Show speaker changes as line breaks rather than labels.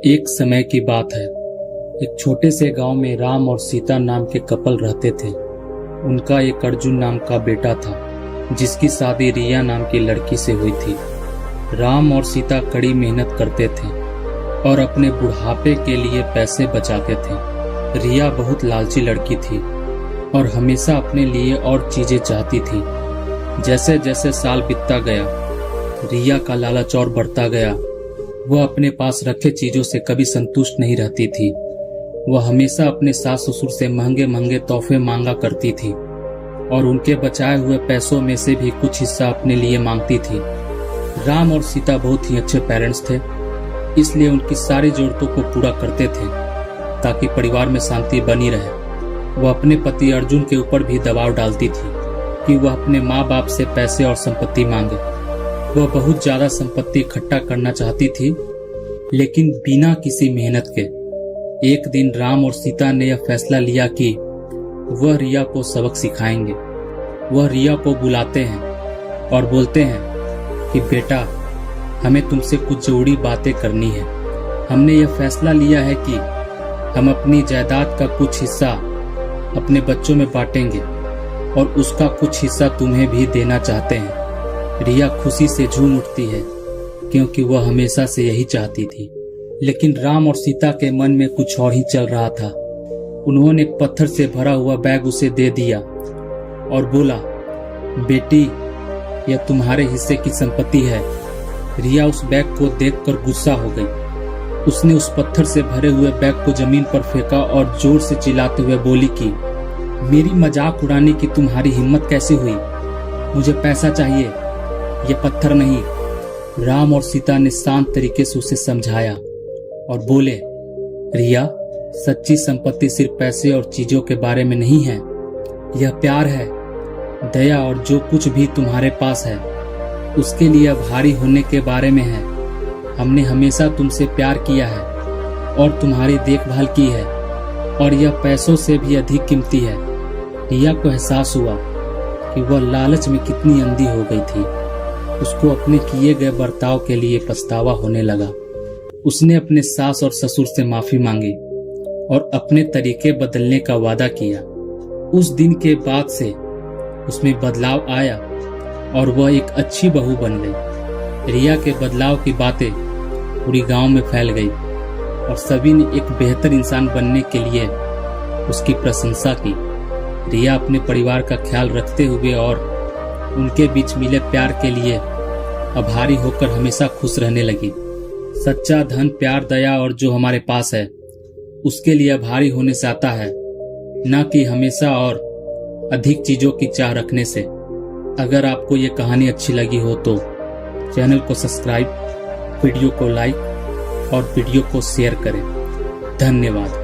एक समय की बात है। एक छोटे से गांव में राम और सीता नाम के कपल रहते थे। उनका एक अर्जुन नाम का बेटा था, जिसकी शादी रिया नाम की लड़की से हुई थी। राम और सीता कड़ी मेहनत करते थे और अपने बुढ़ापे के लिए पैसे बचाते थे। रिया बहुत लालची लड़की थी और हमेशा अपने लिए और चीजें चाहती थी। जैसे जैसे साल बीतता गया, रिया का लालच और बढ़ता गया। वह अपने पास रखे चीजों से कभी संतुष्ट नहीं रहती थी। वह हमेशा अपने सास ससुर से महंगे महंगे तोहफे मांगा करती थी और उनके बचाए हुए पैसों में से भी कुछ हिस्सा अपने लिए मांगती थी। राम और सीता बहुत ही अच्छे पेरेंट्स थे, इसलिए उनकी सारी जरूरतों को पूरा करते थे ताकि परिवार में शांति बनी रहे। वह अपने पति अर्जुन के ऊपर भी दबाव डालती थी कि वह अपने माँ बाप से पैसे और संपत्ति मांगे। वह बहुत ज्यादा संपत्ति इकट्ठा करना चाहती थी, लेकिन बिना किसी मेहनत के। एक दिन राम और सीता ने यह फैसला लिया कि वह रिया को सबक सिखाएंगे। वह रिया को बुलाते हैं और बोलते हैं कि बेटा, हमें तुमसे कुछ जरूरी बातें करनी है। हमने यह फैसला लिया है कि हम अपनी जायदाद का कुछ हिस्सा अपने बच्चों में बांटेंगे और उसका कुछ हिस्सा तुम्हें भी देना चाहते हैं। रिया खुशी से झूम उठती है, क्योंकि वह हमेशा से यही चाहती थी। लेकिन राम और सीता के मन में कुछ और ही चल रहा था। उन्होंने एक पत्थर से भरा हुआ बैग उसे दे दिया और बोला, बेटी, यह तुम्हारे हिस्से की संपत्ति है। रिया उस बैग को देखकर गुस्सा हो गई। उसने उस पत्थर से भरे हुए बैग को जमीन पर फेंका और जोर से चिल्लाते हुए बोली कि मेरी मजाक उड़ाने की तुम्हारी हिम्मत कैसे हुई? मुझे पैसा चाहिए, ये पत्थर नहीं। राम और सीता ने शांत तरीके से उसे समझाया और बोले, रिया, सच्ची संपत्ति सिर्फ पैसे और चीजों के बारे में नहीं है। यह प्यार है, दया और जो कुछ भी तुम्हारे पास है उसके लिए आभारी होने के बारे में है। हमने हमेशा तुमसे प्यार किया है और तुम्हारी देखभाल की है, और यह पैसों से भी अधिक कीमती है। रिया को एहसास हुआ कि वह लालच में कितनी अंधी हो गई थी। उसको अपने किए गए बर्ताव के लिए पछतावा होने लगा। उसने अपने सास और ससुर से माफी मांगी और अपने तरीके बदलने का वादा किया। उस दिन के बाद से उसमें बदलाव आया और वह एक अच्छी बहू बन गई। रिया के बदलाव की बातें पूरी गांव में फैल गई और सभी ने एक बेहतर इंसान बनने के लिए उसकी प्रशंसा की। रिया अपने परिवार का ख्याल रखते हुए और उनके बीच मिले प्यार के लिए आभारी होकर हमेशा खुश रहने लगी। सच्चा धन प्यार, दया और जो हमारे पास है उसके लिए आभारी होने से आता है, न कि हमेशा और अधिक चीजों की चाह रखने से। अगर आपको ये कहानी अच्छी लगी हो तो चैनल को सब्सक्राइब, वीडियो को लाइक और वीडियो को शेयर करें। धन्यवाद।